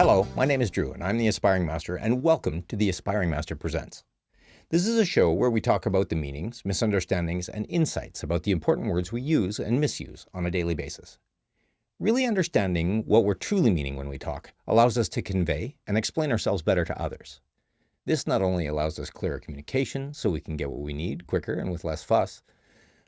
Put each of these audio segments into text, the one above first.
Hello, my name is Drew, and I'm the Aspiring Master, and welcome to the Aspiring Master Presents. This is a show where we talk about the meanings, misunderstandings, and insights about the important words we use and misuse on a daily basis. Really understanding what we're truly meaning when we talk allows us to convey and explain ourselves better to others. This not only allows us clearer communication so we can get what we need quicker and with less fuss,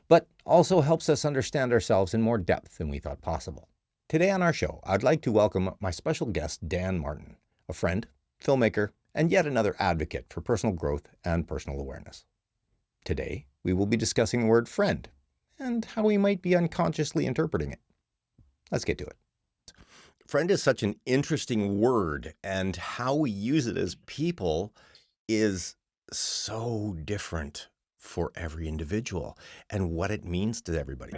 but also helps us understand ourselves in more depth than we thought possible. Today on our show, I'd like to welcome my special guest, Dan Martin, a friend, filmmaker, and yet another advocate for personal growth and personal awareness. Today, we will be discussing the word friend and how we might be unconsciously interpreting it. Let's get to it. Friend is such an interesting word, and how we use it as people is so different for every individual and what it means to everybody.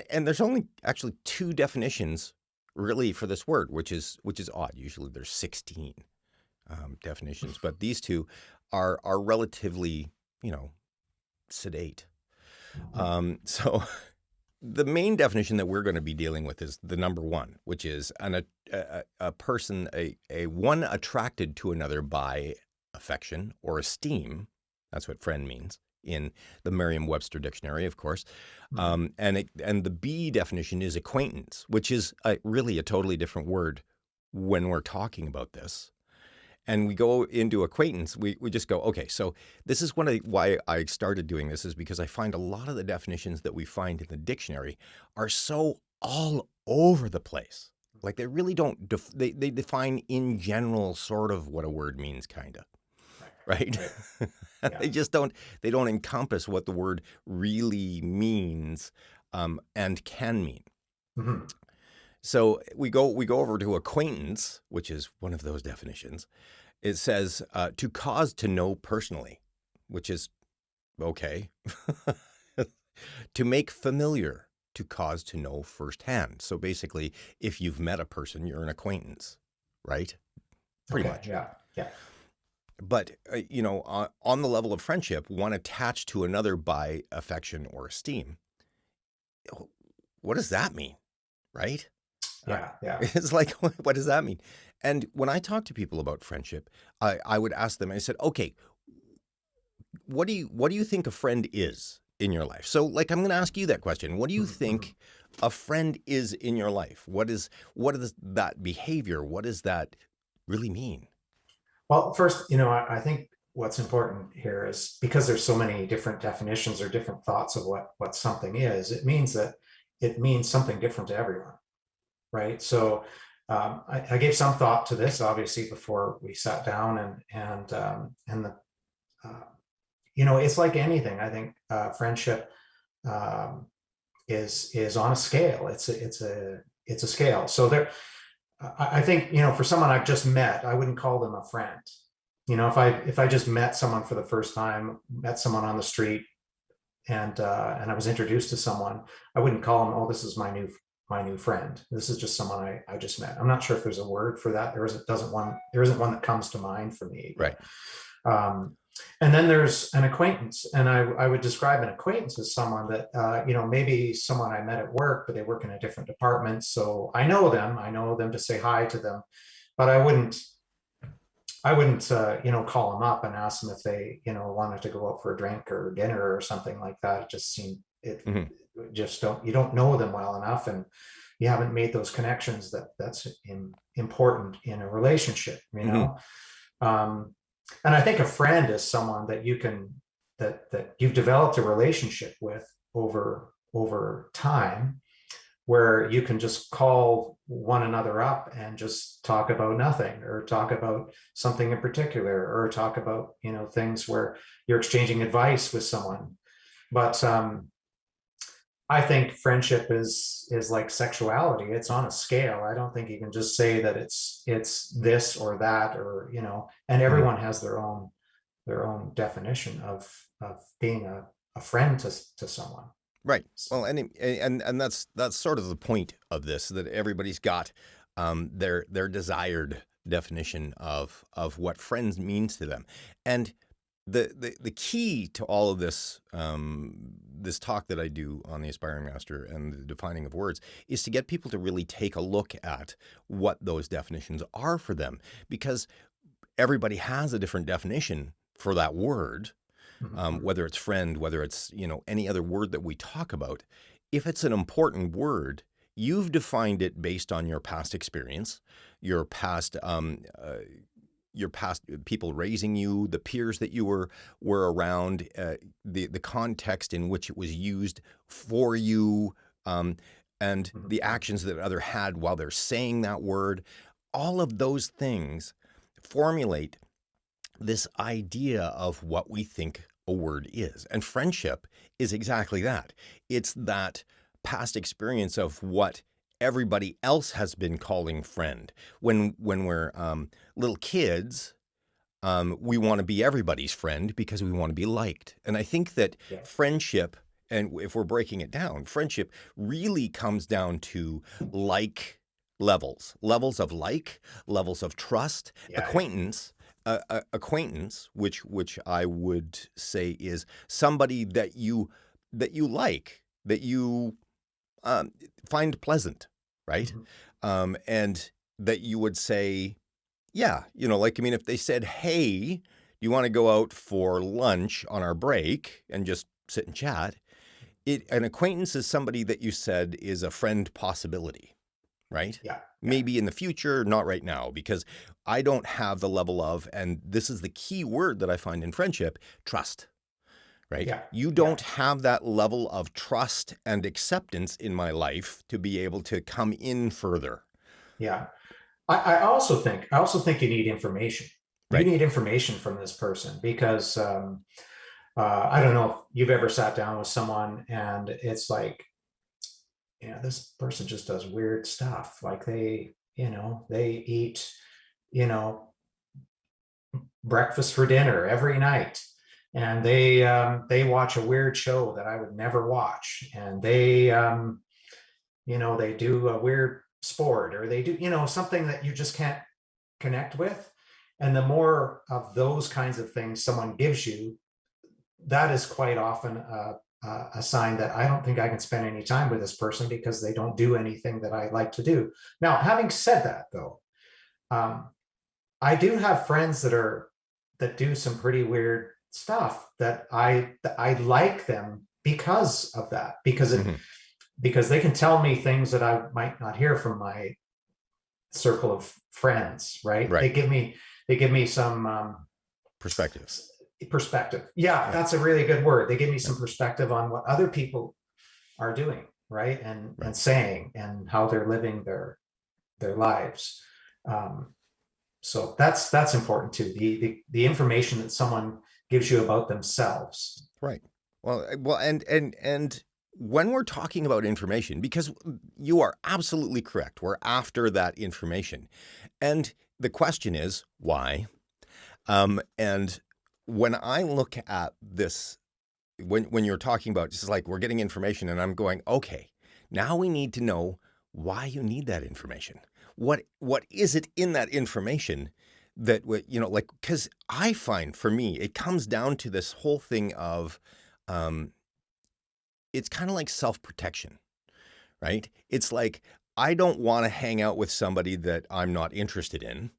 And there's only actually two definitions really for this word, which is odd. Usually there's 16 definitions, but these two are relatively, sedate. So the main definition that we're going to be dealing with is the number one, which is a person, a one attracted to another by affection or esteem. That's what friend means in the Merriam-Webster dictionary, of course. And the B definition is acquaintance, which is really a totally different word when we're talking about this. And we go into acquaintance, we just go, okay, so this is why I started doing this, is because I find a lot of the definitions that we find in the dictionary are so all over the place. Like they really don't, they define in general sort of what a word means, kind of. Right? Yeah. They don't encompass what the word really means and can mean. Mm-hmm. So we go over to acquaintance, which is one of those definitions. It says to cause to know personally, which is okay. To make familiar, to cause to know firsthand. So basically, if you've met a person, you're an acquaintance, right? Pretty much. Yeah. But, on the level of friendship, one attached to another by affection or esteem. What does that mean? Right? Yeah. It's like, what does that mean? And when I talk to people about friendship, I would ask them, I said, okay, what do you think a friend is in your life? So like, I'm going to ask you that question. What do you think a friend is in your life? What is that behavior? What does that really mean? Well, first, I think what's important here is because there's so many different definitions or different thoughts of what something is, it means something different to everyone, right? So I gave some thought to this, obviously, before we sat down, it's like anything. I think friendship is on a scale. It's a scale. So I think, for someone I've just met, I wouldn't call them a friend. If I just met someone for the first time, met someone on the street, and I was introduced to someone, I wouldn't call them, oh, this is my new friend. This is just someone I just met. I'm not sure if there's a word for that. There isn't one that comes to mind for me. Right. And then there's an acquaintance, and I would describe an acquaintance as someone that, maybe someone I met at work, but they work in a different department. So I know them to say hi to them, but I wouldn't call them up and ask them if they, wanted to go out for a drink or dinner or something like that. It just seemed, you don't know them well enough, and you haven't made those connections that's important in a relationship, and I think a friend is someone that that you've developed a relationship with over time, where you can just call one another up and just talk about nothing, or talk about something in particular, or talk about, things where you're exchanging advice with someone. But I think friendship is like sexuality. It's on a scale. I don't think you can just say that it's this or that, or, and everyone has their own definition of being a friend to someone. Right. Well, and that's sort of the point of this, that everybody's got their desired definition of what friends means to them. And the key to all of this this talk that I do on the Aspiring Master and the defining of words is to get people to really take a look at what those definitions are for them, because everybody has a different definition for that word, whether it's friend, whether it's, any other word that we talk about. If it's an important word, you've defined it based on your past experience, your past people raising you, the peers that you were around, the context in which it was used for you, and the actions that other had while they're saying that word. All of those things formulate this idea of what we think a word is. And friendship is exactly that. It's that past experience of what everybody else has been calling friend. When we're little kids, we want to be everybody's friend because we want to be liked. And I think that friendship, and if we're breaking it down, friendship really comes down to like levels of like, levels of trust, acquaintance. Acquaintance, which I would say is somebody that you like, that you find pleasant, right? And that you would say, if they said, hey, do you want to go out for lunch on our break and just sit and chat? An acquaintance is somebody that you said is a friend possibility, right? Maybe in the future, not right now, because I don't have the level of, and this is the key word that I find in friendship, trust, right? You don't have that level of trust and acceptance in my life to be able to come in further. I also think you need information. You need information from this person, because I don't know if you've ever sat down with someone and it's like, this person just does weird stuff. Like they eat, breakfast for dinner every night, and they watch a weird show that I would never watch, and they they do a weird sport, or they do something that you just can't connect with. And the more of those kinds of things someone gives you, that is quite often a sign that I don't think I can spend any time with this person, because they don't do anything that I like to do. Now, having said that, though, I do have friends that do some pretty weird stuff that I like them because of that, because they can tell me things that I might not hear from my circle of friends, right? They give me some perspectives. That's a really good word. They give me some perspective on what other people are doing, right? And saying, and how they're living their lives. So that's important too. The information that someone gives you about themselves. Right. Well, and when we're talking about information, because you are absolutely correct, we're after that information. And the question is, why? And when I look at this, when you're talking about, just like we're getting information, and I'm going, okay, now we need to know why you need that information. What is it in that information that, because I find, for me, it comes down to this whole thing of, it's kind of like self-protection, right? It's like, I don't want to hang out with somebody that I'm not interested in.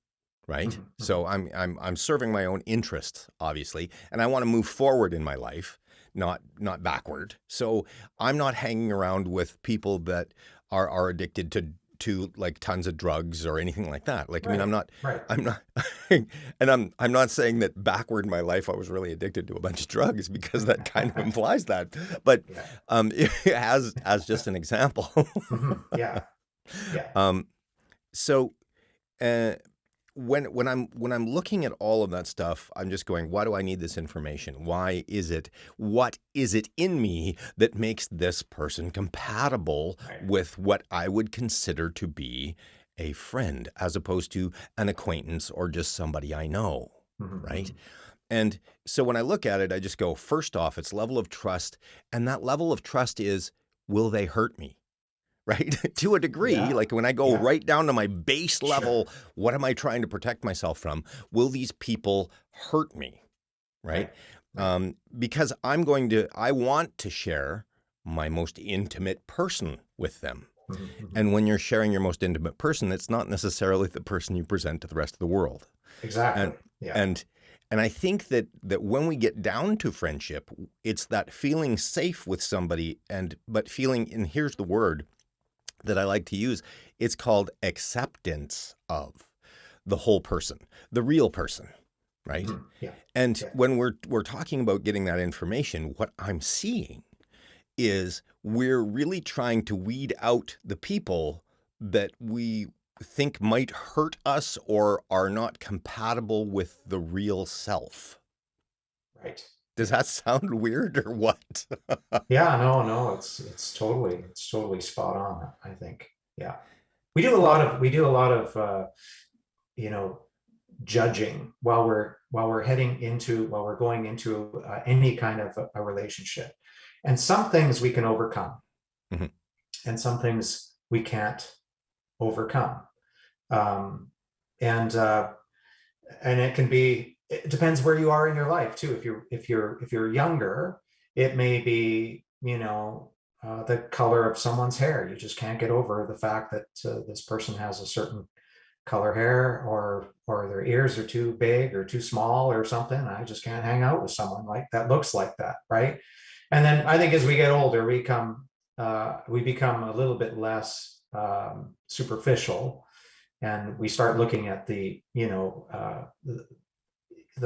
Right. So I'm serving my own interests, obviously, and I want to move forward in my life, not backward. So I'm not hanging around with people that are addicted to like tons of drugs or anything like that. Like, I mean, I'm not, and I'm not saying that backward in my life I was really addicted to a bunch of drugs, because that kind of implies that. But as just an example. So. When I'm looking at all of that stuff, I'm just going, why do I need this information? Why is it? What is it in me that makes this person compatible with what I would consider to be a friend, as opposed to an acquaintance or just somebody I know, right? And so when I look at it, I just go, first off, it's level of trust, and that level of trust is, will they hurt me? Right? To a degree, like when I go right down to my base level, what am I trying to protect myself from? Will these people hurt me? Right? Right. Because I want to share my most intimate person with them. Mhm, mhm. And when you're sharing your most intimate person, it's not necessarily the person you present to the rest of the world. Exactly. And Yeah. and and I think that when we get down to friendship, it's that feeling safe with somebody, but feeling, and here's the word that I like to use, it's called acceptance of the whole person, the real person, right? Mhm. Yeah. And Yeah. when we're talking about getting that information, what I'm seeing is we're really trying to weed out the people that we think might hurt us or are not compatible with the real self. Right. Does Yeah. that sound weird or what? Yeah. No, no, it's totally spot on, I think. Yeah. Well, We do a lot of you know, judging while we're going into any kind of a relationship. And some things we can overcome, mhm, and some things we can't overcome. Um, and it can be, it depends where you are in your life too. If you're younger, it may be, the color of someone's hair. You just can't get over the fact that this person has a certain color hair, or their ears are too big or too small or something. I just can't hang out with someone like that looks like that, right? And then I think as we get older, we become a little bit less superficial, and we start looking at the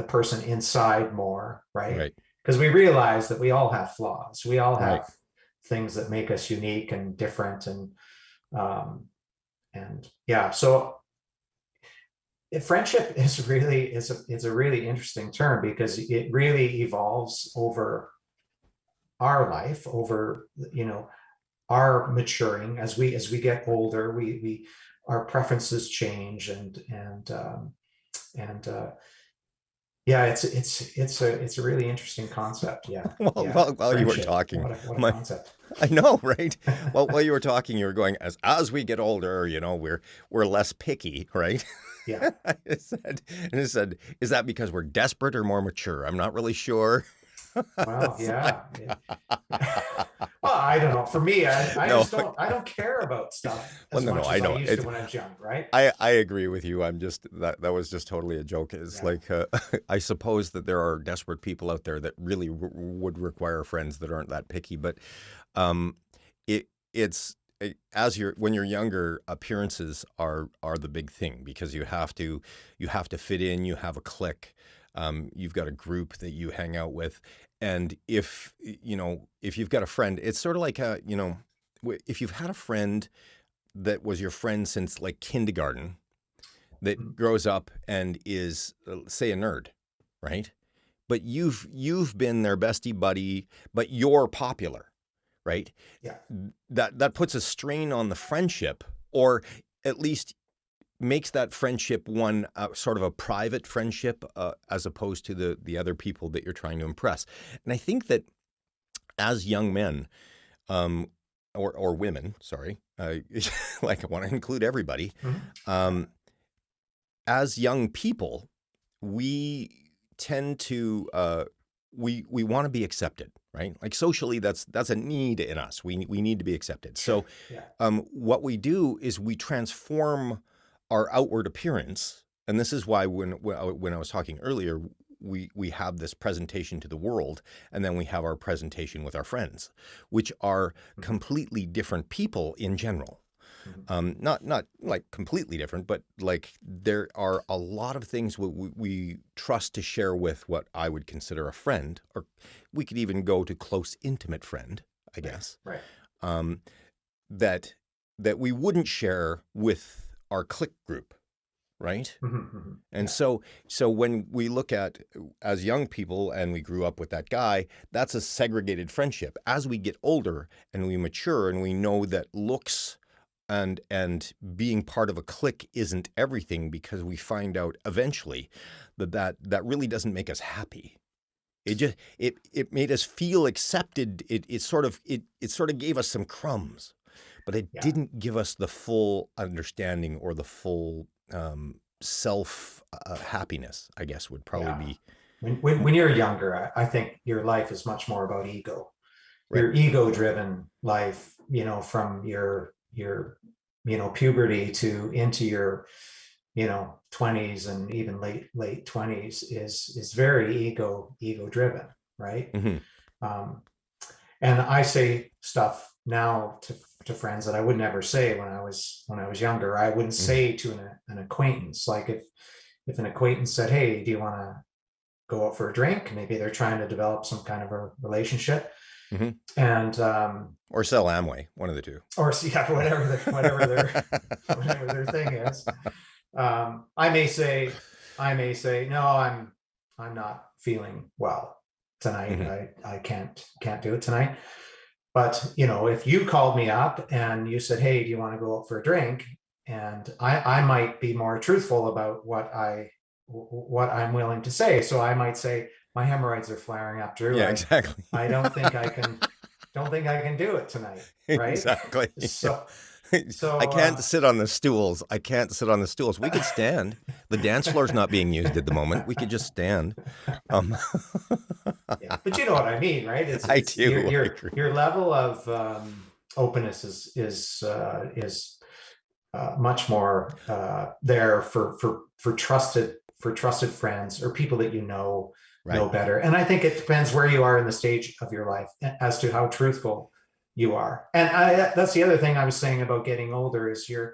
person inside more, right? right, Because we realize that we all have flaws. We all right. have things that make us unique and different, um, and yeah. So friendship is really is a really interesting term, because it really evolves over our life, over our maturing as we get older. We our preferences change, and yeah, it's a really interesting concept. Yeah. Well, Yeah. while you were Friendship, talking, what a my concept. I know, right? Well, while you were talking, you were going, as we get older, we're less picky, right? Yeah. I said, is that because we're desperate or more mature? I'm not really sure. Well, It's like, yeah. Well, I don't know. For me, I no, just I don't care about stuff well, as no, much I as I know used to it. when I was young, right? I agree with you. I'm just that was just totally a joke. It's Yeah. like I suppose that there are desperate people out there that really would require friends that aren't that picky. But um, it's as when you're younger, appearances are the big thing, because you have to fit in. You have a clique. You've got a group that you hang out with, and if you've got a friend, it's sort of like if you've had a friend that was your friend since like kindergarten, that Mhm. grows up and is say a nerd, right? But you've been their bestie buddy, but you're popular, right? Yeah. That puts a strain on the friendship, or at least makes that friendship one sort of a private friendship, as opposed to the other people that you're trying to impress. And I think that as young men, um, or women, sorry, like I want to include everybody. Mhm. Yeah. Um, as young people, we tend to we want to be accepted, right? Like socially, that's a need in us. We need to be accepted. So, Sure. Yeah. what we do is we transform our outward appearance, and this is why when I was talking earlier, we have this presentation to the world, and then we have our presentation with our friends, which are Mhm. completely different people in general. Mhm. Not like completely different, but like there are a lot of things we trust to share with what I would consider a friend, or we could even go to close, intimate friend, I Right. guess, Right. um, that that we wouldn't share with our clique group, right? Mhm. Mhm. And Yeah. so when we look at as young people and we grew up with that guy, that's a segregated friendship. As we get older and we mature and we know that looks and being part of a clique isn't everything, because we find out eventually that really doesn't make us happy. It made us feel accepted. It sort of gave us some crumbs, but it Yeah. didn't give us the full understanding or the full self happiness, I guess would probably Yeah. be when you're younger, I think your life is much more about ego. Right. Your ego-driven life, from your puberty to into your 20s and even late 20s is very ego driven, right? Hmm. um, and I say stuff now to friends that I would never say when I was younger. I wouldn't Hmm. say to an acquaintance. Like if an acquaintance said, hey, do you want to go out for a drink? Maybe they're trying to develop some kind of a relationship. Hmm. And Or sell Amway, one of the two. or yeah, whatever their thing is. I may say, no, I'm not feeling well tonight. Hmm. I can't do it tonight. But if you called me up and you said, hey, do you want to go out for a drink? And I might be more truthful about what I'm willing to say. So I might say, my hemorrhoids are flaring up, Drew. Yeah, I exactly. I don't think I can do it tonight. Right. Exactly. So I so can't sit on the stools. I can't sit on the stools. We could stand. The dance floor's not being used at the moment. We could just stand. Um, yeah, but you know what I mean, right? I It's your do. I your agree. your level of openness is much more there for trusted friends or people that know Right. better. And I think it depends where you are in the stage of your life as to how truthful you are. And that's the other thing I was saying about getting older is you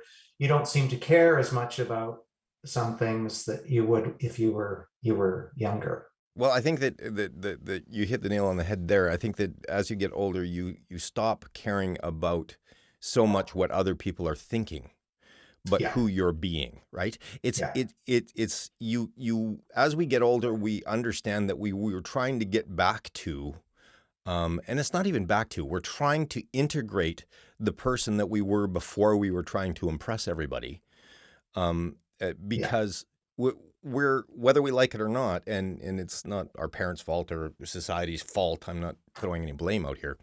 don't seem to care as much about some things that you would if you were younger. Well, I think that you hit the nail on the head there. I think that as you get older, you stop caring about so much what other people are thinking, but Yeah, who you're being, right? yeah, It's you as we get older, we understand that we were trying to get back to, and it's not even back to, we're trying to integrate the person that we were before we were trying to impress everybody. yeah, Because we're whether we like it or not, and it's not our parents' fault or society's fault. I'm not throwing any blame out here.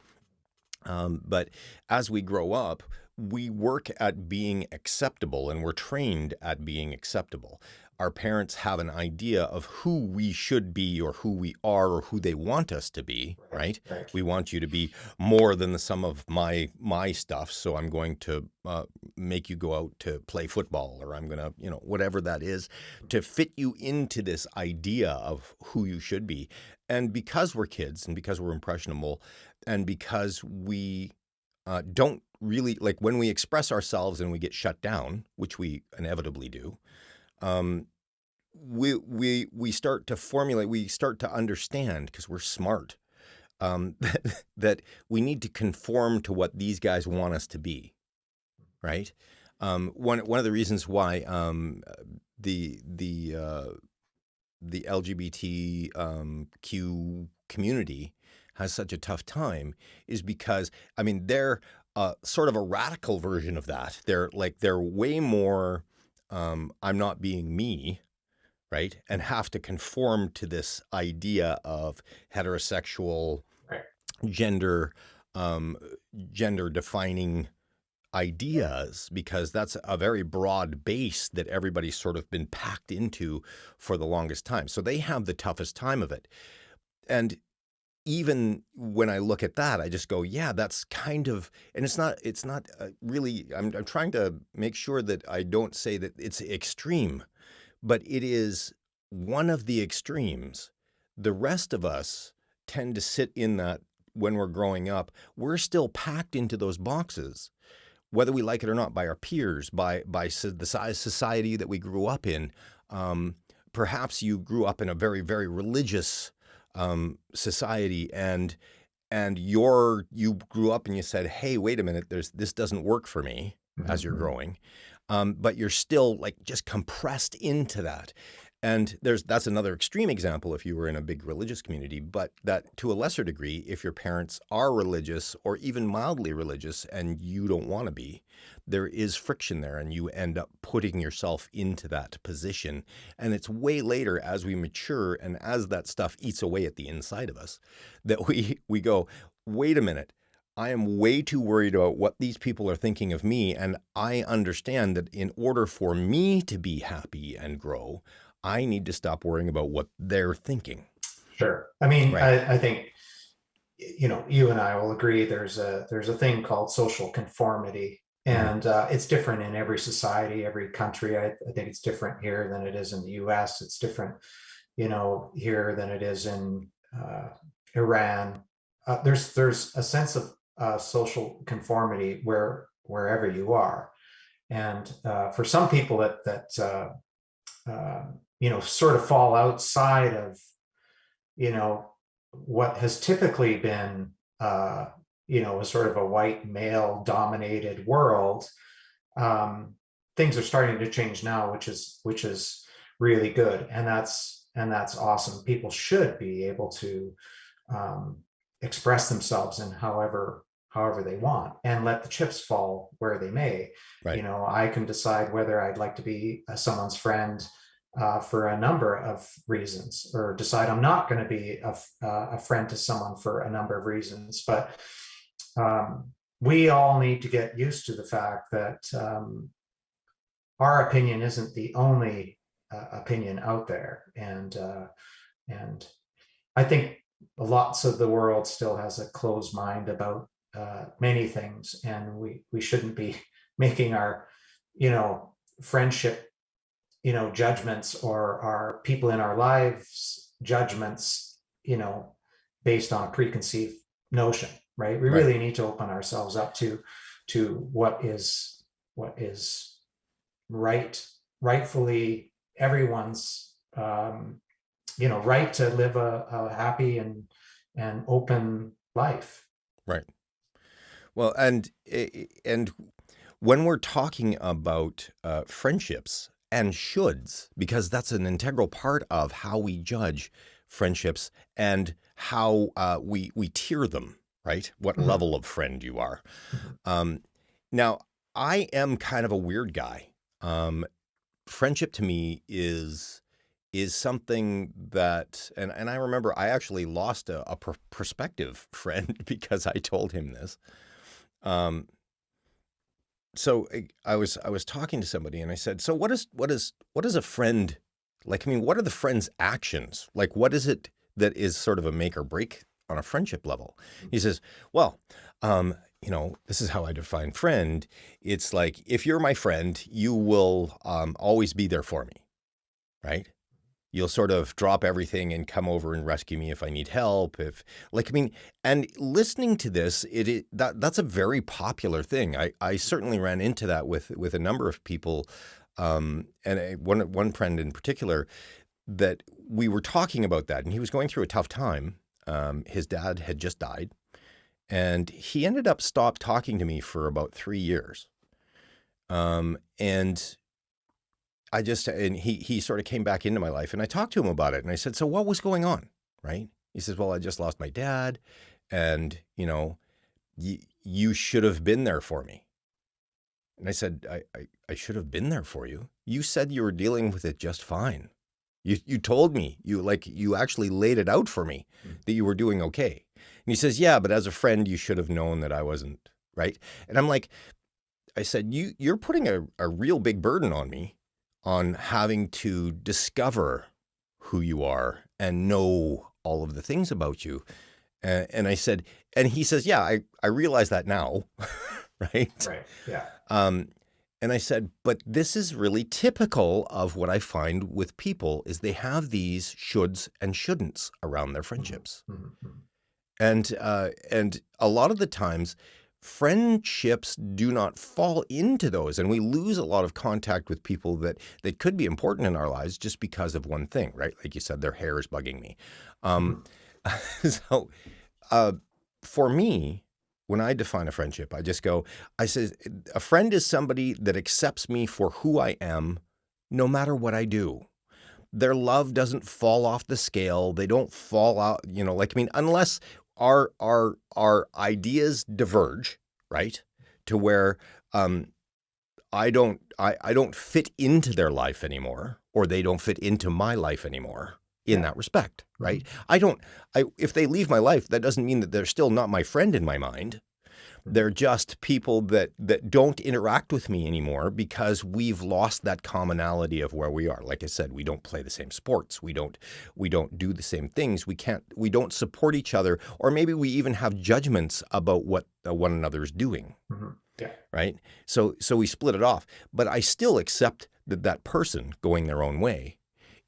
But as we grow up, we work at being acceptable and we're trained at being acceptable. Our parents have an idea of who we should be or who we are or who they want us to be, right, right? right. We want you to be more than the sum of my stuff, so I'm going to make you go out to play football, or I'm going to, whatever that is, to fit you into this idea of who you should be. And because we're kids and because we're impressionable and because we don't really like when we express ourselves and we get shut down, which we inevitably do. Um, we start to formulate, we start to understand because we're smart, that we need to conform to what these guys want us to be, right? One of the reasons why the the uh, the LGBT Q community has such a tough time is because I mean they're sort of a radical version of that. They're way more I'm not being me, right? And have to conform to this idea of heterosexual Right. gender um, gender defining ideas because that's a very broad base that everybody's sort of been packed into for the longest time. So they have the toughest time of it. And even when I look at that, I just go, yeah, that's kind of, and it's not really, I'm trying to make sure that I don't say that it's extreme, but it is one of the extremes. The rest of us tend to sit in that when we're growing up. We're still packed into those boxes, whether we like it or not, by our peers, by the size society that we grew up in. Um, Perhaps you grew up in a very, very religious society, and you grew up and you said, "Hey, wait a minute, this doesn't work for me." As you're Mhm. growing, but you're still like just compressed into that. And that's another extreme example if you were in a big religious community, but that to a lesser degree, if your parents are religious or even mildly religious and you don't want to be, there is friction there and you end up putting yourself into that position. And it's way later as we mature and as that stuff eats away at the inside of us that we go, wait a minute. I am way too worried about what these people are thinking of me. And I understand that in order for me to be happy and grow, I need to stop worrying about what they're thinking. Sure. I mean, Right. I think, you and I will agree there's a thing called social conformity, Hmm. and it's different in every society, every country. I think it's different here than it is in the US. It's different, here than it is in Iran. There's a sense of social conformity wherever you are, and for some people that sort of fall outside of what has typically been a sort of a white male dominated world. um, Things are starting to change now, which is really good, and that's awesome. People should be able to um, express themselves in however they want, and let the chips fall where they may. Right. I can decide whether I'd like to be someone's friend for a number of reasons, or decide I'm not going to be a friend to someone for a number of reasons. But we all need to get used to the fact that our opinion isn't the only opinion out there, and I think lots of the world still has a closed mind about many things, and we shouldn't be making our friendship judgments, or our people in our lives judgments based on a preconceived notion, right? We Right. really need to open ourselves up to what is rightfully everyone's right to live a happy and open life. Right. Well, and when we're talking about friendships and shoulds, because that's an integral part of how we judge friendships and how we tier them, right? What Mhm. level of friend you are. Mhm. Um, Now, I am kind of a weird guy. Um, Friendship to me is something that, and I remember I actually lost a prospective friend because I told him this. Um, so I was talking to somebody and I said, so what is a friend like? I mean, what are the friend's actions? Like, what is it that is sort of a make or break on a friendship level? He says, well, this is how I define friend. It's like, if you're my friend, you will always be there for me, right? You'll sort of drop everything and come over and rescue me if I need help. If like, I mean, and listening to this, that's a very popular thing. I certainly ran into that with a number of people, and one friend in particular, that we were talking about that, and he was going through a tough time. His dad had just died, and he ended up stopped talking to me for about 3 years. And he sort of came back into my life, and I talked to him about it, and I said, so what was going on? Right. He says, well, I just lost my dad, and you should have been there for me. And I said, I should have been there for you. You said you were dealing with it just fine. You told me, you actually laid it out for me that you were doing okay. And he says, yeah, but as a friend, you should have known that I wasn't, right. And I'm like, I said, you're putting a real big burden on me, on having to discover who you are and know all of the things about you. And I said, and he says, yeah, I realize that now. Right. Right. Yeah. Um, and I said, but this is really typical of what I find with people, is they have these shoulds and shouldn'ts around their Mhm. friendships. Mhm. Mhm. And a lot of the times, friendships do not fall into those, and we lose a lot of contact with people that could be important in our lives just because of one thing, right? Like you said, their hair is bugging me. Um, Mhm. so, uh, for me, when I define a friendship, I say, a friend is somebody that accepts me for who I am, no matter what I do. Their love doesn't fall off the scale. They don't fall out, like, I mean, unless our ideas diverge, right? To where um I don't fit into their life anymore, or they don't fit into my life anymore in Yeah. that respect, right? Mhm. I don't I If they leave my life, that doesn't mean that they're still not my friend in my mind, They're just people that don't interact with me anymore because we've lost that commonality of where we are. Like I said, we don't play the same sports. We don't do the same things. We don't support each other, or maybe we even have judgments about what one another is doing. Yeah. Right. So we split it off, but I still accept that person going their own way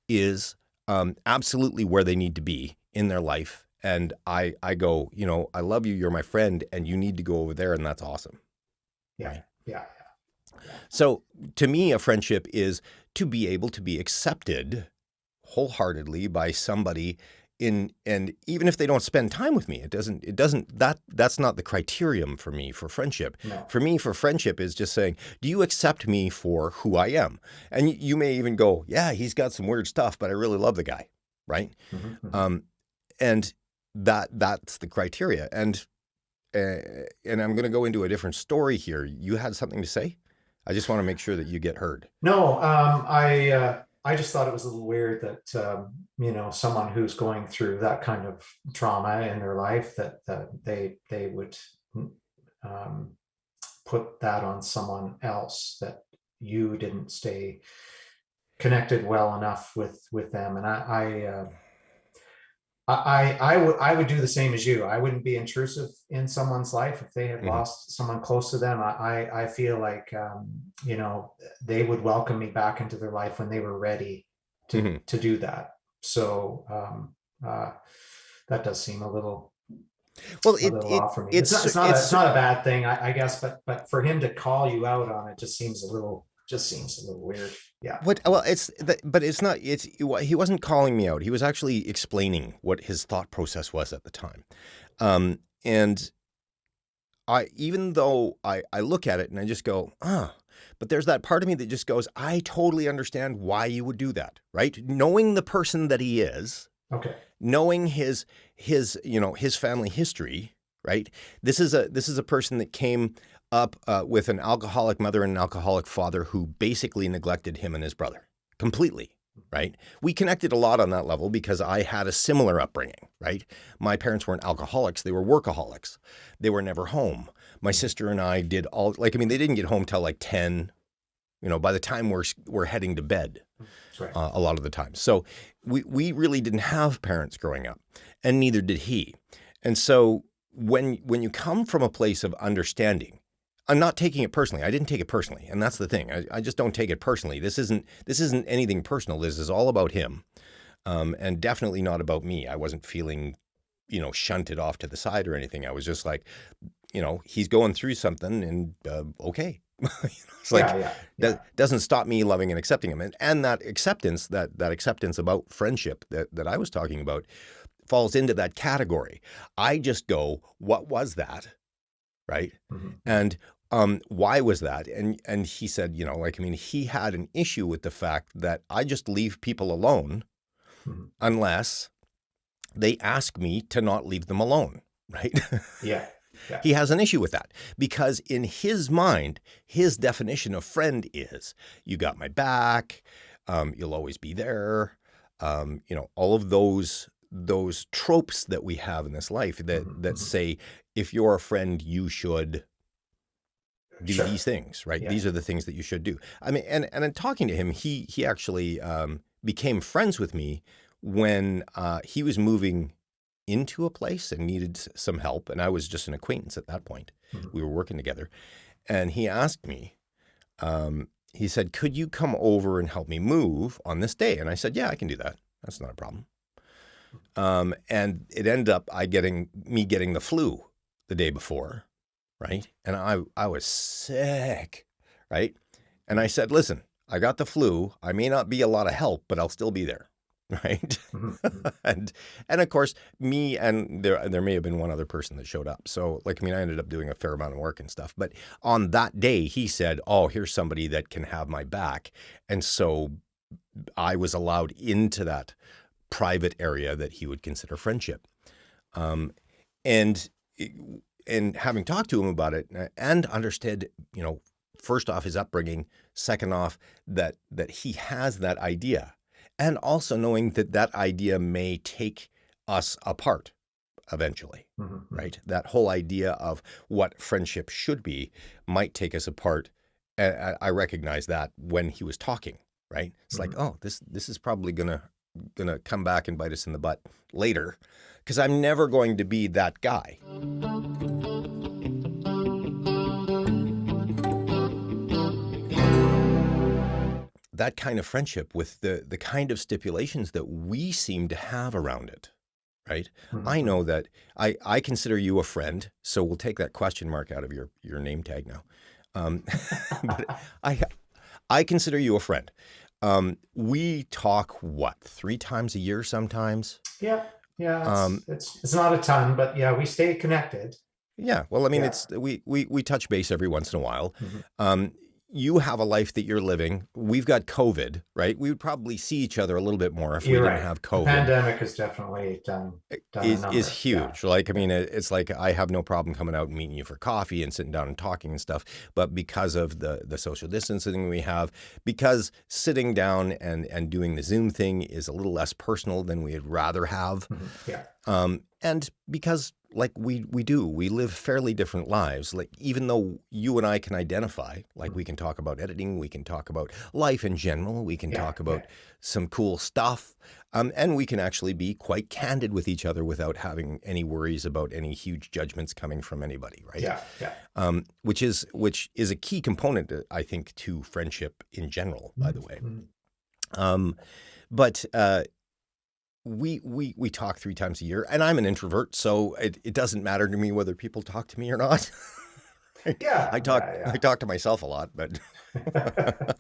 is absolutely where they need to be in their life. And I go, I love you. You're my friend, and you need to go over there, and that's awesome. Yeah. Right? Yeah. So to me, a friendship is to be able to be accepted wholeheartedly by somebody and even if they don't spend time with me, that's not the criterion for me for friendship. No. For me, for friendship is just saying, do you accept me for who I am? And you may even go, yeah, he's got some weird stuff, but I really love the guy. Right. And that's the criteria. And I'm going to go into a different story here. You had something to say? I just want to make sure that you get heard. No, I just thought it was a little weird that someone who's going through that kind of trauma in their life that they would put that on someone else, that you didn't stay connected well enough with them. And I would do the same as you. I wouldn't be intrusive in someone's life if they had lost someone close to them. I feel like they would welcome me back into their life when they were ready to do that. So that does seem a little off for me. It's not a bad thing, I guess, but for him to call you out on it just seems a little weird. Yeah. Well, but it's not. He wasn't calling me out. He was actually explaining what his thought process was at the time, and even though I look at it and I just go, but there's that part of me that just goes, I totally understand why you would do that, right? Knowing the person that he is, okay, knowing his family history, right? This is a person that came up with an alcoholic mother and an alcoholic father who basically neglected him and his brother completely, right? We connected a lot on that level because I had a similar upbringing, right? My parents weren't alcoholics. They were workaholics. They were never home. My sister and I did they didn't get home till like 10, by the time we're heading to bed. Right. A lot of the time. So we really didn't have parents growing up, and neither did he. And so when you come from a place of understanding, I'm not taking it personally. I didn't take it personally, and that's the thing. I just don't take it personally. This isn't anything personal. This is all about him, and definitely not about me. I wasn't feeling, shunted off to the side or anything. I was just like, he's going through something, and okay. It's like that doesn't stop me loving and accepting him, and that acceptance, that acceptance about friendship that I was talking about, falls into that category. I just go, what was that, right? And why was that? And he said, he had an issue with the fact that I just leave people alone unless they ask me to not leave them alone, right? Yeah. He has an issue with that because in his mind, his definition of friend is, you got my back, you'll always be there, all of those tropes that we have in this life that say, if you're a friend, you should do these things, right? Yeah. These are the things that you should do. I mean, and in talking to him, he actually became friends with me when he was moving into a place and needed some help. And I was just an acquaintance at that point. We were working together. And he asked me, he said, could you come over and help me move on this day? And I said, yeah, I can do that. That's not a problem. And it ended up me getting the flu the day before, right? And I was sick, right? And I said, listen, I got the flu. I may not be a lot of help, but I'll still be there. Right. and of course, me and there may have been one other person that showed up. So I ended up doing a fair amount of work and stuff. But on that day, he said, oh, here's somebody that can have my back. And so I was allowed into that private area that he would consider friendship. And having talked to him about it and understood, first off, his upbringing, second off, that he has that idea. And also knowing that idea may take us apart eventually, Mm-hmm. right? That whole idea of what friendship should be might take us apart. And I recognize that when he was talking, right? It's like, Mm-hmm. oh, this is probably gonna come back and bite us in the butt later, because I'm never going to be that guy. That kind of friendship with the kind of stipulations that we seem to have around it, right? I Mm-hmm. know that I consider you a friend, so we'll take that question mark out of your name tag now. But I consider you a friend. We talk what, 3 times a year sometimes. Yeah, yeah, Um, it's not a ton, but yeah, we stay connected. yeah, well, I mean, Yeah. it's we touch base every once in a while. Mm-hmm. Um, you have a life that you're living. We've got COVID, right? We would probably see each other a little bit more if we You're didn't right. have The COVID. pandemic has definitely done a Is number. Yeah. huge. Like, I Yeah. mean, it's like I have no problem coming out and meeting you for coffee and sitting down and talking and stuff. But because of the social distancing we have, because sitting down and doing the Zoom thing is a little less personal than we'd rather have. Mm-hmm. Yeah. And because like we live fairly different lives. Like, even though you and I can identify, like, we can talk about editing, we can talk about life in general, we can Yeah. talk Yeah. about some cool stuff, and we can actually be quite candid with each other without having any worries about any huge judgments coming from anybody, right? Yeah. Yeah. Which is a key component, I think, to friendship in general, by the way. Mm-hmm. But we talk 3 times a year, and I'm an introvert, so it doesn't matter to me whether people talk to me or not. Yeah. I Yeah. talk to myself a lot, but Yeah.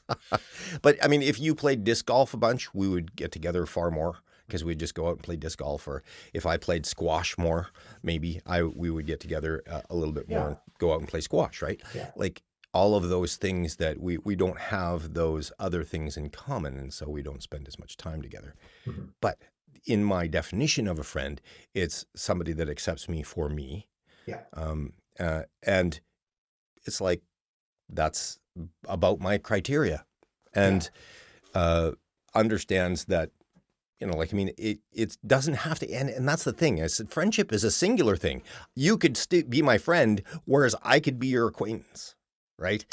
but I mean, if you played disc golf a bunch, we would get together far more because we'd just go out and play disc golf. Or if I played squash more, maybe we would get together a little bit more Yeah. and go out and play squash, right? Yeah. Like, all of those things that we don't have those other things in common, and so we don't spend as much time together. Mm-hmm. But in my definition of a friend, it's somebody that accepts me for me. Yeah. And it's like, that's about my criteria, and understands that, like, I mean, it doesn't have to end. And that's the thing. I said, friendship is a singular thing. You could be my friend, whereas I could be your acquaintance, right?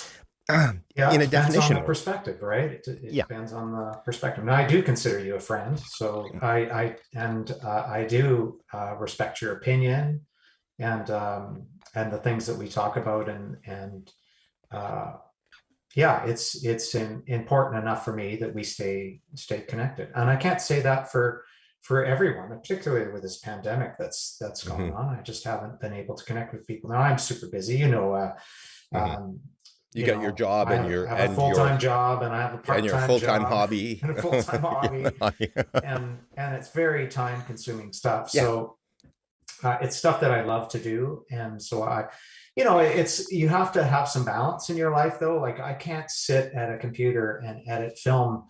Yeah, In it a depends on definition the word. perspective, right? It Yeah. depends on the perspective. Now, I do consider you a friend, so I do respect your opinion and the things that we talk about, and yeah, it's important enough for me that we stay connected. And I can't say that for everyone, particularly with this pandemic that's going Mhm. on. I just haven't been able to connect with people. Now, I'm super busy, Mhm. You got your job I and have a full-time job, and I have a your part-time full-time job hobby. and a full-time hobby, and it's very time-consuming stuff. Yeah. So it's stuff that I love to do, and so it's, you have to have some balance in your life, though. Like, I can't sit at a computer and edit film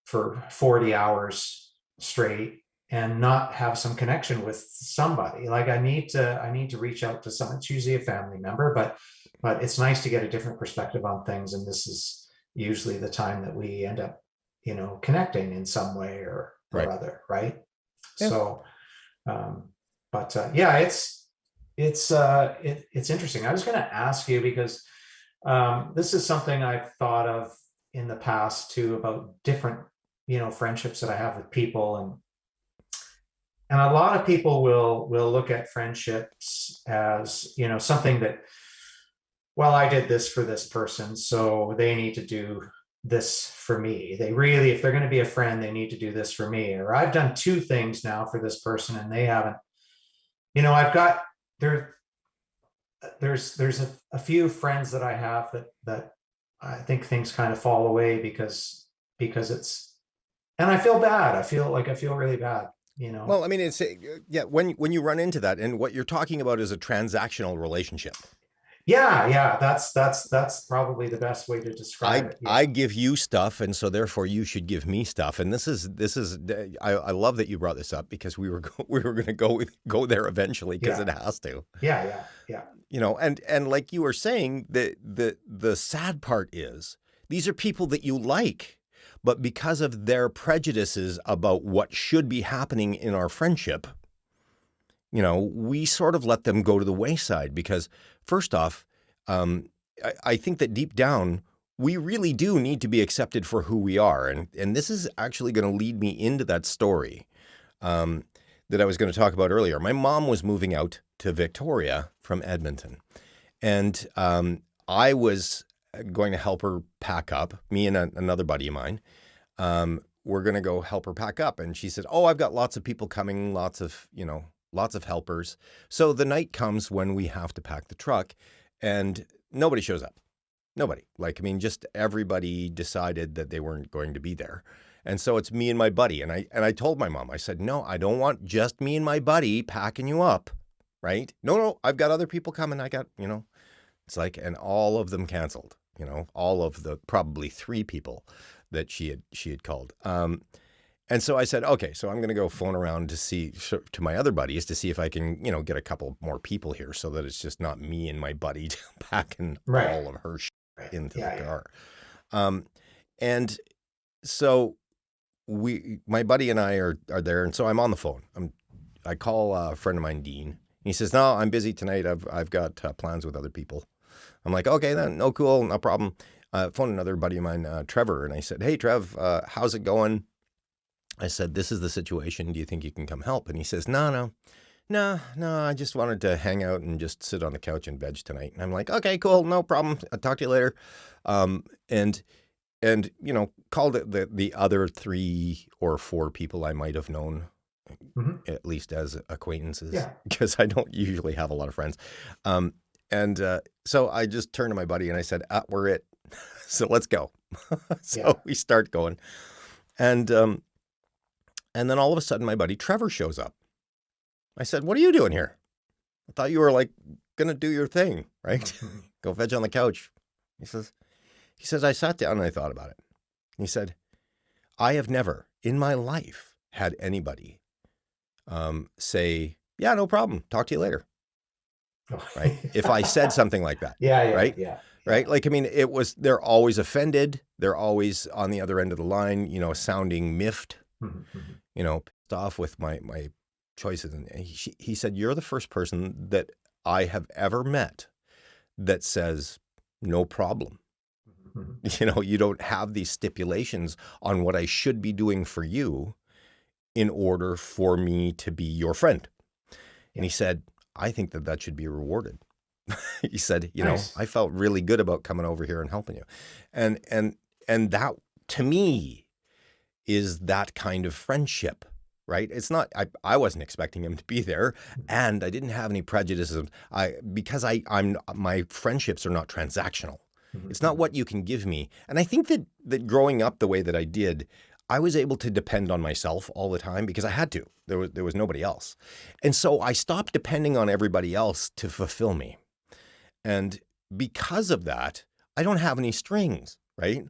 for 40 hours straight and not have some connection with somebody. Like, I need to reach out to someone. It's usually a family member, but it's nice to get a different perspective on things, and this is usually the time that we end up connecting in some way or Right. other, right? Yeah. So yeah, it's interesting. I was going to ask you, because this is something I've thought of in the past too, about different friendships that I have with people, and a lot of people will look at friendships as something that, well, I did this for this person, so they need to do this for me. They really, if they're going to be a friend, they need to do this for me. Or I've done 2 things now for this person and they haven't. I've got there's a few friends that I have that I think things kind of fall away because it's, and I feel bad. I feel really bad. Well, I mean, it's yeah. When you run into that, and what you're talking about is a transactional relationship. Yeah. That's probably the best way to describe it. Yeah. I give you stuff, and so therefore you should give me stuff. And this is I love that you brought this up, because we were going to go there eventually, because it has to. Yeah. And like you were saying, the sad part is, these are people that you like, but because of their prejudices about what should be happening in our friendship, we sort of let them go to the wayside because, first off, I think that deep down, we really do need to be accepted for who we are. And this is actually going to lead me into that story that I was going to talk about earlier. My mom was moving out to Victoria from Edmonton. And I was going to help her pack up, me and another buddy of mine. We're going to go help her pack up. And she said, oh, I've got lots of people coming, lots of helpers. So the night comes when we have to pack the truck and nobody shows up. Nobody. Just everybody decided that they weren't going to be there. And so it's me and my buddy. And I told my mom, I said, no, I don't want just me and my buddy packing you up. Right? No, I've got other people coming. I got, it's like, and all of them canceled, all of the probably 3 people that she had called. And so I said, okay, so I'm going to go phone around to my other buddies to see if I can, get a couple more people here so that it's just not me and my buddy packing all of her shit into the car. And so my buddy and I are there. And so I'm on the phone. I call a friend of mine, Dean. He says, no, I'm busy tonight. I've got plans with other people. I'm like, okay, then, no, cool, no problem. Phoned another buddy of mine, Trevor, and I said, hey, Trev, how's it going? I said, this is the situation. Do you think you can come help? And he says, no, I just wanted to hang out and just sit on the couch and veg tonight. And I'm like, okay, cool, no problem. I'll talk to you later. And called the other 3 or 4 people I might have known, at least as acquaintances, because I don't usually have a lot of friends. So I just turned to my buddy and I said, we're it. So let's go. We start going. And then all of a sudden my buddy Trevor shows up. I said, what are you doing here? I thought you were going to do your thing, right? Go veg on the couch. He says, I sat down and I thought about it. He said, I have never in my life had anybody say, yeah, no problem. Talk to you later. Right. If I said something like that. Right. Right. They're always offended. They're always on the other end of the line, sounding miffed, pissed off with my choices. And he said, you're the first person that I have ever met that says no problem. You don't have these stipulations on what I should be doing for you in order for me to be your friend. And he said, I think that should be rewarded. He said, nice. I felt really good about coming over here and helping you. And that to me is that kind of friendship, right? It's not, I wasn't expecting him to be there and I didn't have any prejudices. Because my friendships are not transactional. It's not what you can give me. And I think that growing up the way that I did, I was able to depend on myself all the time because I had to. There was nobody else. And so I stopped depending on everybody else to fulfill me. And because of that, I don't have any strings, right?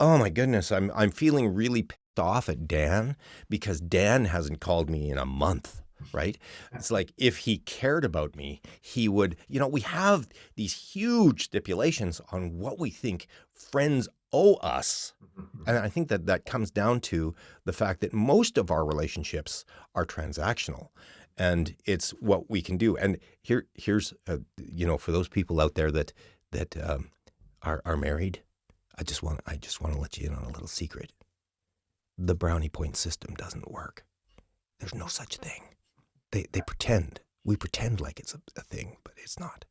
Oh my goodness, I'm feeling really pissed off at Dan because Dan hasn't called me in a month. Right? It's like if he cared about me, he would, we have these huge stipulations on what we think friends owe us. And I think that comes down to the fact that most of our relationships are transactional and it's what we can do. And here's, for those people out there that are married, I just want to let you in on a little secret. The brownie point system doesn't work. There's no such thing. They pretend. We pretend like it's a thing, but it's not.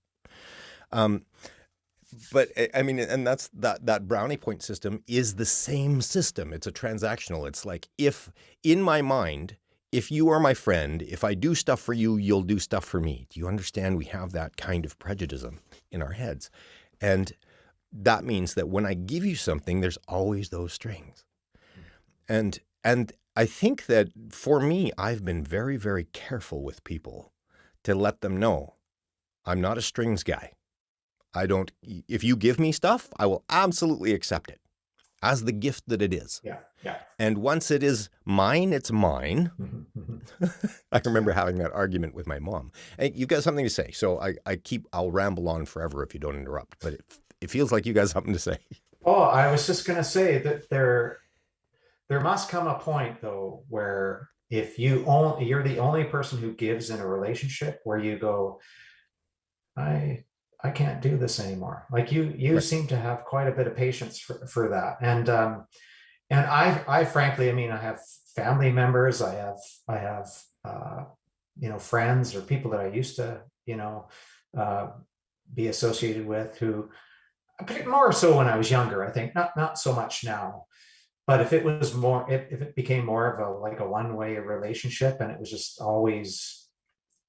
But I mean, and that's that brownie point system is the same system. It's a transactional. It's like if in my mind, if you are my friend, if I do stuff for you, you'll do stuff for me. Do you understand? We have that kind of prejudice in our heads. And that means that when I give you something, there's always those strings. And I think that for me, I've been very, very careful with people to let them know I'm not a strings guy. If you give me stuff, I will absolutely accept it as the gift that it is. Yeah. And once it is mine, it's mine. I remember having that argument with my mom. Hey, you've got something to say. So I'll ramble on forever if you don't interrupt, but it feels like you got something to say. Oh, I was just going to say that there must come a point though, where if you're the only person who gives in a relationship where you go, I can't do this anymore. Like you Right. seem to have quite a bit of patience for that. And I frankly, I mean, I have family members, I have uh, friends or people that I used to, uh, be associated with who, more so when I was younger, I think, not so much now. But if it was more, if it became more of a like a one-way relationship and it was just always,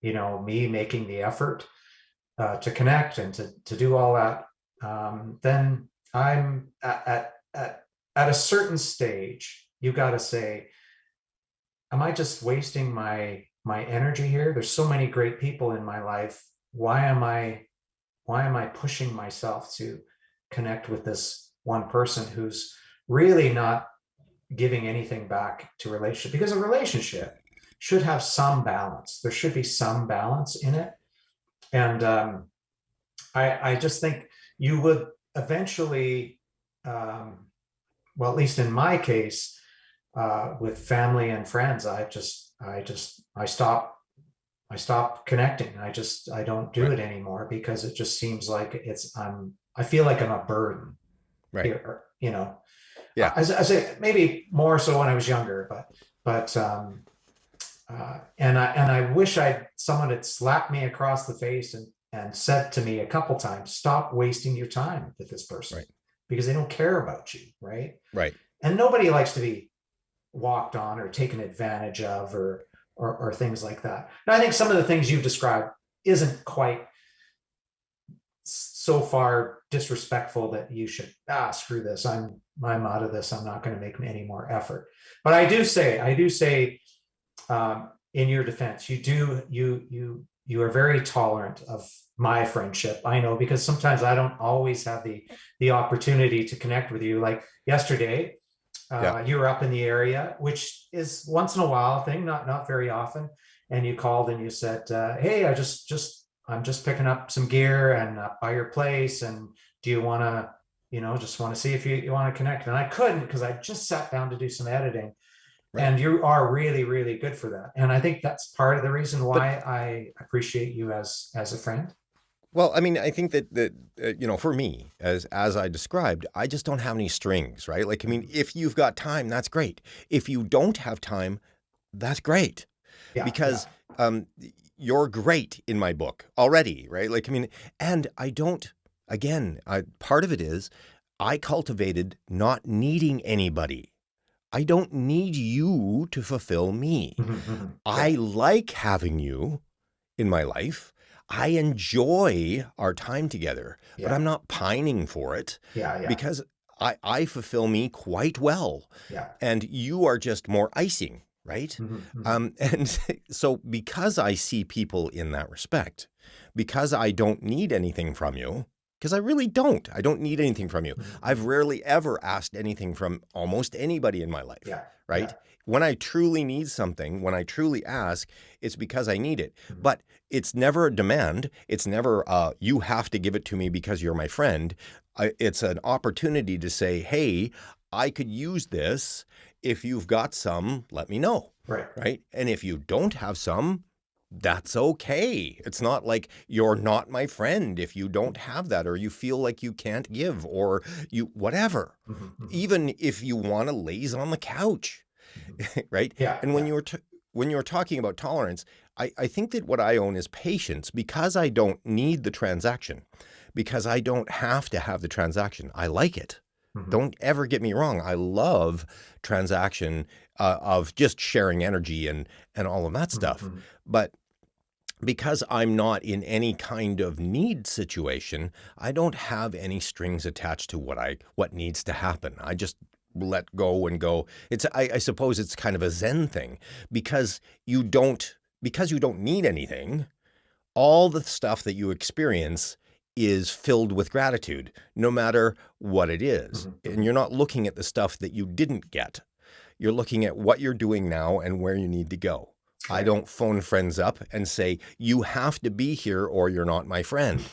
me making the effort to connect and to do all that, then I'm at a certain stage, you got to say, am I just wasting my energy here? There's so many great people in my life. Why am I pushing myself to connect with this one person who's really not giving anything back to relationship? Because a relationship should have some balance. There should be some balance in it. And I just think you would eventually, well, at least in my case, with family and friends, I stop connecting. I don't do Right. it anymore because it just seems like I feel like I'm a burden Right. here, Yeah. I say maybe more so when I was younger, but and I wish someone had slapped me across the face and said to me a couple times, stop wasting your time with this person Right. because they don't care about you, right? Right. And nobody likes to be walked on or taken advantage of or things like that. And I think some of the things you've described isn't quite so far disrespectful that you should screw this. I'm out of this. I'm not going to make any more effort. But I do say, in your defense, you are very tolerant of my friendship. I know because sometimes I don't always have the opportunity to connect with you. Like yesterday, Yeah. you were up in the area, which is once in a while thing, not very often. And you called and you said, "Hey, I'm just picking up some gear and by your place. And do you want to, just want to see if you want to connect?" And I couldn't because I just sat down to do some editing. Right. And you are really, really good for that. And I think that's part of the reason But why I appreciate you as a friend. well, I mean, I think that for me, as I described, I just don't have any strings, right? Like, I mean, Mhm. if you've got time, that's great. If you don't have time, that's great Yeah, yeah. because um, you're great in my book already, right? Like, I mean, and I don't. Again, part of it is I cultivated not needing anybody. I don't need you to fulfill me. Mhm, mhm. I Yeah, like having you in my life. I enjoy our time together, but I'm yeah, not pining for it yeah, yeah, because I fulfill me quite well. yeah. And you are just more icing, right? Mhm, mhm, And so, because I see people in that respect, because I don't need anything from you, because I really don't, I don't need anything from you. mhm, I've mhm. rarely ever asked anything from almost anybody in my life, Yeah, right? yeah. When I truly need something, when I truly ask, it's because I need it. Mhm. But it's never a demand. It's never, you have to give it to me because you're my friend. It's an opportunity to say, hey, I could use this. If you've got some, let me know, Right. right? And if you don't have some, that's okay. It's not like you're not my friend if you don't have that or you feel like you can't give or you whatever. Mhm, mhm, Even if you want to laze on the couch, mhm. right? Yeah, And yeah. when you were talking about tolerance, I think that what I own is patience because I don't need the transaction, because I don't have to have the transaction. I like it. Mhm, Don't ever get me wrong. I love transaction of just sharing energy and all of that mhm, stuff. mhm. But because I'm not in any kind of need situation, I don't have any strings attached to what needs to happen. I just let go and go. I suppose it's kind of a Zen thing because you don't need anything. All the stuff that you experience is filled with gratitude, no matter what it is. Mhm, And mhm. you're not looking at the stuff that you didn't get. You're looking at what you're doing now and where you need to go. I Right. don't phone friends up and say, you have to be here or you're not my friend.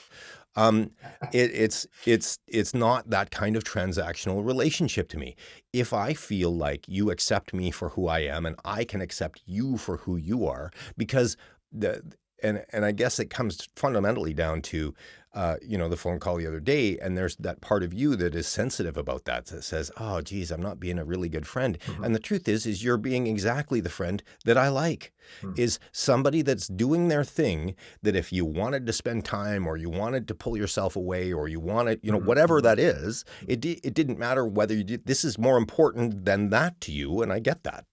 Um, it's not that kind of transactional relationship to me. If I feel like you accept me for who I am and I can accept you for who you are, because the and I guess it comes fundamentally down to the phone call the other day, and there's that part of you that is sensitive about that says, "Oh, geez, I'm not being a really good friend." Mhm. And the truth is you're being exactly the friend that I like. Mhm. Is somebody that's doing their thing, that if you wanted to spend time or you wanted to pull yourself away or you wanted, Mhm. whatever Mhm. that is, it didn't matter whether you did. This is more important than that to you, and I get that.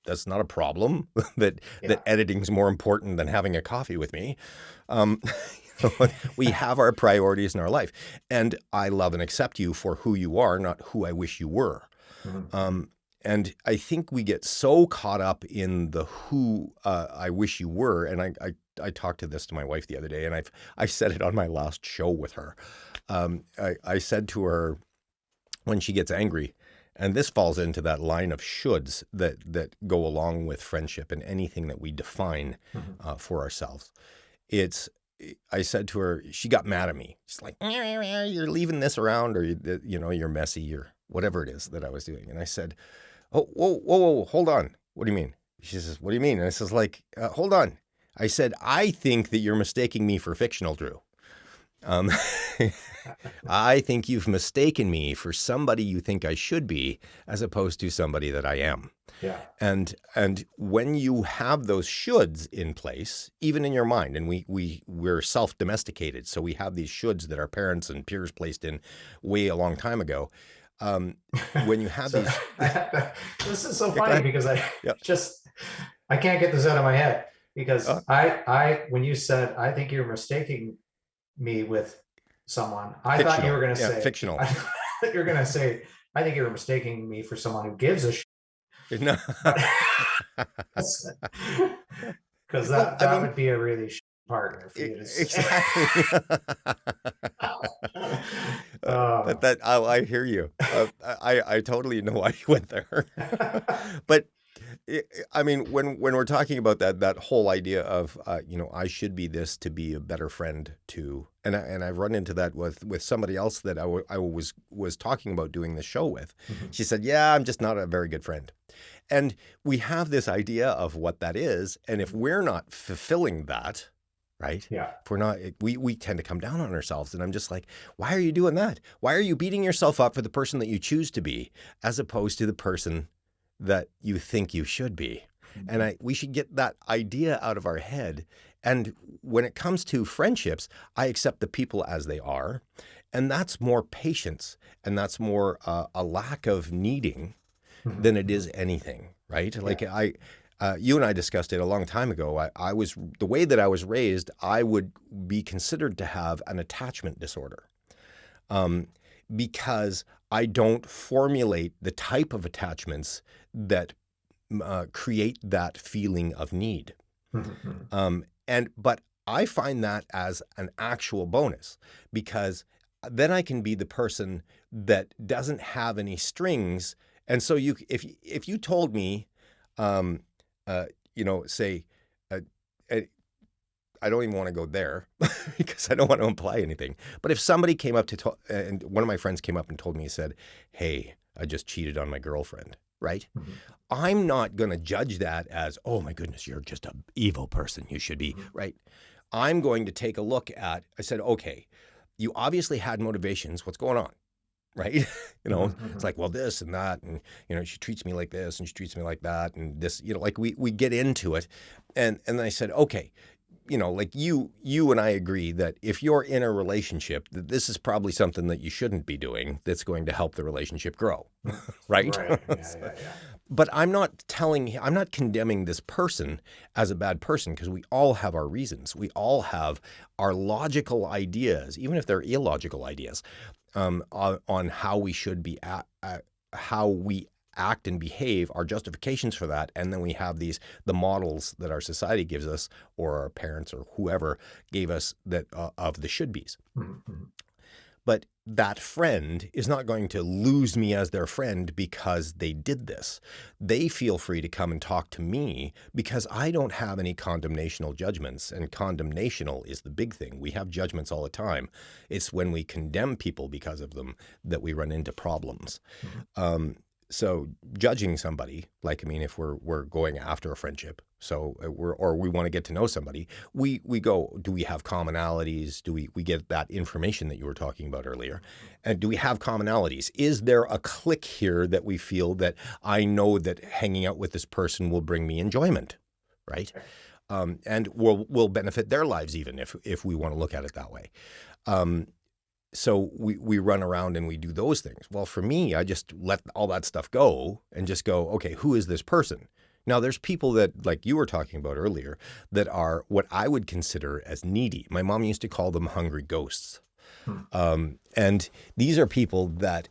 That's not a problem. that Yeah. editing's more important than having a coffee with me. Um, we have our priorities in our life, and I love and accept you for who you are, not who I wish you were. Mhm. Mhm. Um, and I think we get so caught up in the who I wish you were. And I talked to this to my wife the other day, and I said it on my last show with her. I said to her when she gets angry, and this falls into that line of shoulds that go along with friendship and anything that we define Mhm. for ourselves. It's I said to her, she got mad at me. She's like, "You're leaving this around, or you're messy, or whatever it is that I was doing." And I said, "Oh, whoa, whoa, whoa, hold on. What do you mean?" She says, "What do you mean?" And I says, hold on. I said, "I think that you're mistaking me for fictional, Drew. Um, I think you've mistaken me for somebody you think I should be, as opposed to somebody that I am." Yeah. And when you have those shoulds in place, even in your mind, and we're self-domesticated, so we have these shoulds that our parents and peers placed in way a long time ago. When you have So these, this is so yeah, go funny ahead. because Yeah. just I can't get this out of my head Uh, because I when you said I think you're mistaking me with someone, I thought you were fictional. going to Yeah, say fictional. I thought you were going to say I think you were mistaking me for someone who gives a shit. No. But because Well, I that mean, would be a really shit partner for you to say. exactly. uh, I hear you. I totally know why you went there. But I mean, when we're talking about that whole idea of I should be this to be a better friend to, and I've run into that with somebody else that I was talking about doing the show with. mhm. She said, "Yeah, I'm just not a very good friend." And we have this idea of what that is, and if we're not fulfilling that, right? Yeah. If we're not, we tend to come down on ourselves, and I'm just like, why are you doing that? Why are you beating yourself up for the person that you choose to be, as opposed to the person that you think you should be? And Mhm. we should get that idea out of our head. And when it comes to friendships, I accept the people as they are, and that's more patience, and that's more a lack of needing Mhm. than it Mhm. is anything, right? Yeah. Like you and I discussed it a long time ago. I was the way that I was raised. I would be considered to have an attachment disorder, um, because I don't formulate the type of attachments that create that feeling of need. Mhm. Mhm. But I find that as an actual bonus, because then I can be the person that doesn't have any strings. And so if you told me, um, uh, say, uh, uh, I don't even want to go there because I don't want to imply anything. But if somebody came up and one of my friends came up and told me, he said, "Hey, I just cheated on my girlfriend," right? Mhm. I'm not going to judge that as, "Oh my goodness, you're just an evil person. You should be," Mhm. right? I'm going to take a look at, I said, "Okay, you obviously had motivations. What's going on?" Right? Mhm. It's Mhm. like, well, this and that. And, she treats me like this and she treats me like that. And this, like we get into it. And then I said, okay, like you and I agree that if you're in a relationship, that this is probably something that you shouldn't be doing that's going to help the relationship grow, Mhm. right? Right. Yeah. Yeah. Yeah. But I'm not condemning this person as a bad person, because we all have our reasons. We all have our logical ideas, even if they're illogical ideas, on how we should be how we act and behave, our justifications for that. And then we have the models that our society gives us, or our parents or whoever gave us, that of the should be's. Mhm. Mhm. But that friend is not going to lose me as their friend because they did this. They feel free to come and talk to me because I don't have any condemnational judgments. And condemnational is the big thing. We have judgments all the time. It's when we condemn people because of them that we run into problems. So judging somebody, like, I mean, if we're going after a friendship, so we want to get to know somebody, we go, do we have commonalities? Do we get that information that you were talking about earlier? And do we have commonalities? Is there a click here that we feel that I know that hanging out with this person will bring me enjoyment, right? And will benefit their lives even if we want to look at it that way. So we run around and we do those things. Well, for me, I just let all that stuff go and just go, okay, who is this person? Now, there's people that, like you were talking about earlier, that are what I would consider as needy. My mom used to call them hungry ghosts. And these are people that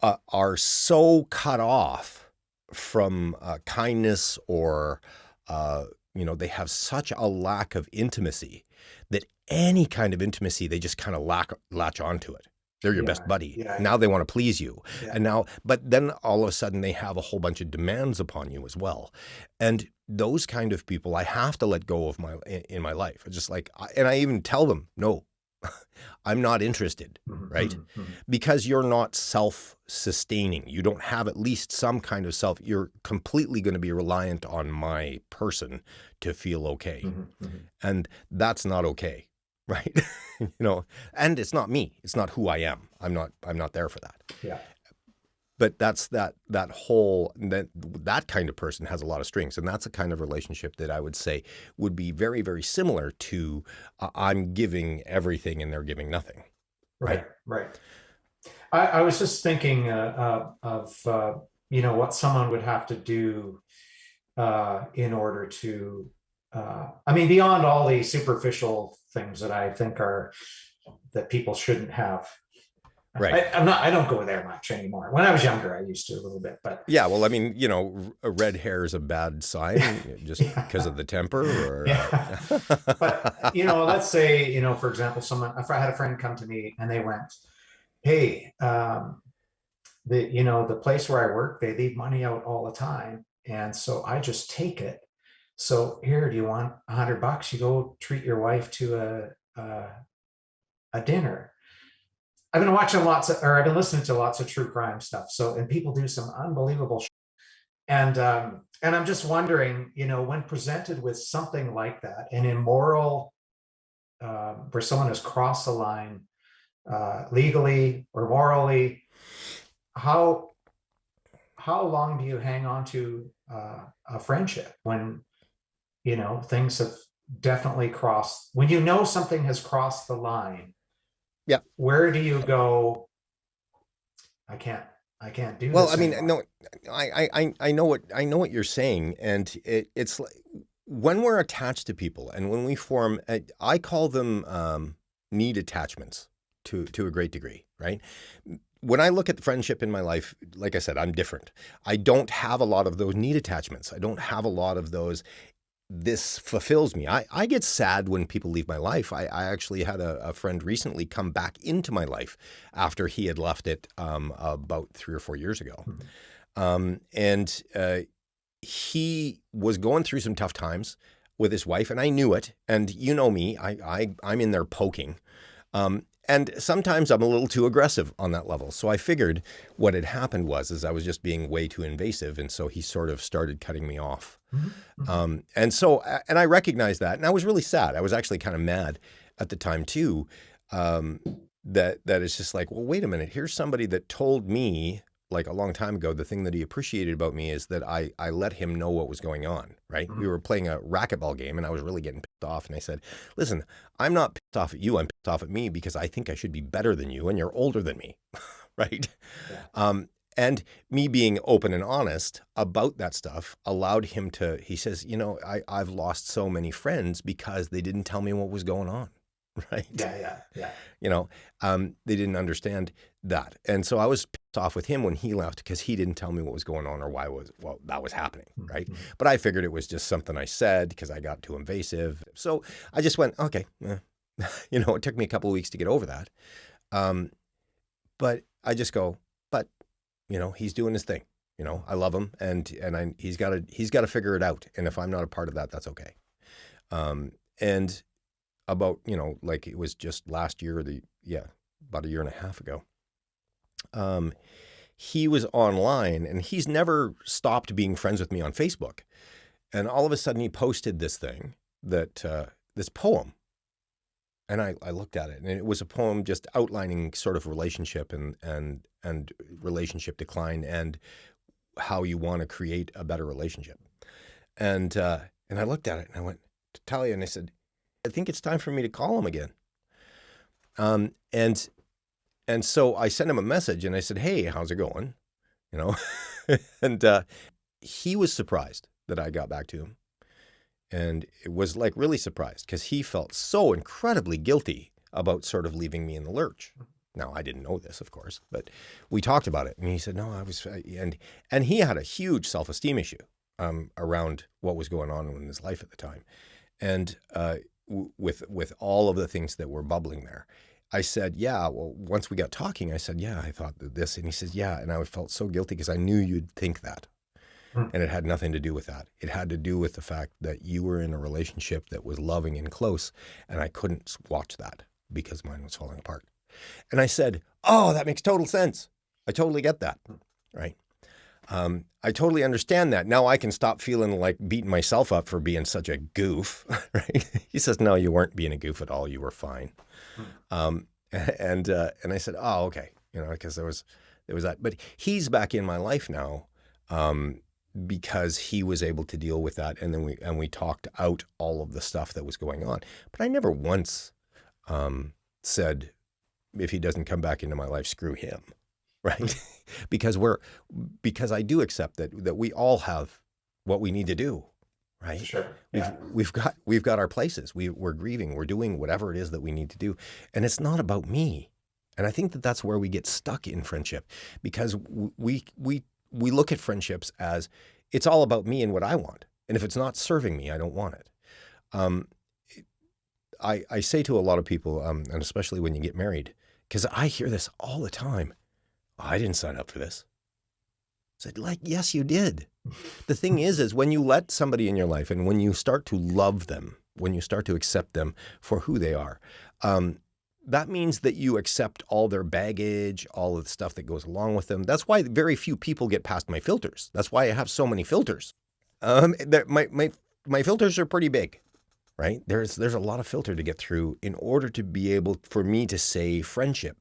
are so cut off from kindness or, they have such a lack of intimacy that any kind of intimacy, they just kind of latch onto it. They're your best buddy. Now they want to please you. And but then all of a sudden they have a whole bunch of demands upon you as well. And those kind of people, I have to let go of in my life. It's just like, and I even tell them, no, I'm not interested, right? Because you're not self-sustaining. You don't have at least some kind of you're completely going to be reliant on my person to feel okay. And that's not okay, right? And it's not me. It's not who I am. I'm not there for that. Yeah. But that's that kind of person has a lot of strings, and that's a kind of relationship that I would say would be very, very similar to I'm giving everything and they're giving nothing. Right. I was just thinking of what someone would have to do in order to, beyond all the superficial things that I think that people shouldn't have. Right. I don't go there much anymore. When I was younger, I used to a little bit, but yeah. Well, I mean, a red hair is a bad sign just because of the temper. Or, But let's say for example, if I had a friend come to me and they went, "Hey, the place where I work, they leave money out all the time, and so I just take it. So here, do you want $100? You go treat your wife to a dinner." I've been listening to lots of true crime stuff. And people do some unbelievable shit. And I'm just wondering, when presented with something like that, an immoral, where someone has crossed the line legally or morally, how long do you hang on to a friendship when, things have definitely crossed, when something has crossed the line? Yeah. Where do you go? I can't do this. Well, I mean, no, I know what you're saying. And it's like when we're attached to people and when we form, I call them need attachments to a great degree, right? When I look at the friendship in my life, like I said, I'm different. I don't have a lot of those need attachments. I don't have a lot of those. This fulfills me. I get sad when people leave my life. I actually had a friend recently come back into my life after he had left it about 3 or 4 years ago. And he was going through some tough times with his wife, and I knew it. And you know me, I'm in there poking. And sometimes I'm a little too aggressive on that level. So I figured what had happened was I was just being way too invasive. And so he sort of started cutting me off. And I recognized that. And I was really sad. I was actually kind of mad at the time too, that it's just like, well, wait a minute. Here's somebody that told me like a long time ago, the thing that he appreciated about me is that I let him know what was going on, right? We were playing a racquetball game and I was really getting pissed off. And I said, listen, I'm not pissed off at you. I'm pissed off at me because I think I should be better than you and you're older than me, right? Yeah. And me being open and honest about that stuff allowed him to, he says, I've lost so many friends because they didn't tell me what was going on. Right. Yeah. They didn't understand that. And so I was pissed off with him when he left because he didn't tell me what was going on or that was happening. Right. But I figured it was just something I said because I got too invasive. So I just went, okay. It took me a couple of weeks to get over that. But I just go, but he's doing his thing. I love him, and he's got to figure it out. And if I'm not a part of that, that's okay. And about like it was just last year, about a year and a half ago. He was online, and he's never stopped being friends with me on Facebook. And all of a sudden, he posted this thing this poem. And I looked at it, and it was a poem just outlining sort of relationship and relationship decline and how you want to create a better relationship. And I looked at it, and I went to Talia, and I said, I think it's time for me to call him again. And so I sent him a message, and I said, hey, how's it going? And he was surprised that I got back to him. And it was like really surprised because he felt so incredibly guilty about sort of leaving me in the lurch. Now, I didn't know this, of course, but we talked about it. And he said, no, I was, and he had a huge self-esteem issue around what was going on in his life at the time. And with all of the things that were bubbling there, I said, yeah, well, once we got talking, I said, yeah, I thought this. And he says, yeah. And I felt so guilty because I knew you'd think that. And it had nothing to do with that. It had to do with the fact that you were in a relationship that was loving and close, and I couldn't watch that because mine was falling apart. And I said, oh, that makes total sense. I totally get that, right? I totally understand that. Now I can stop feeling like beating myself up for being such a goof, right? He says, no, you weren't being a goof at all. You were fine. And I said, oh, okay, because there was that. But he's back in my life now. Because he was able to deal with that, and then we talked out all of the stuff that was going on. But I never once said, if he doesn't come back into my life, screw him, right? because I do accept that we all have what we need to do, right? Sure. We've got our places. We're grieving. We're doing whatever it is that we need to do, and it's not about me. And I think that that's where we get stuck in friendship, because we look at friendships as it's all about me and what I want. And if it's not serving me, I don't want it. I say to a lot of people, and especially when you get married, because I hear this all the time, I didn't sign up for this. I said, like, yes, you did. The thing is when you let somebody in your life and when you start to love them, when you start to accept them for who they are, that means that you accept all their baggage, all of the stuff that goes along with them. That's why very few people get past my filters. That's why I have so many filters. My filters are pretty big, right? There's a lot of filter to get through in order to be able for me to say friendship.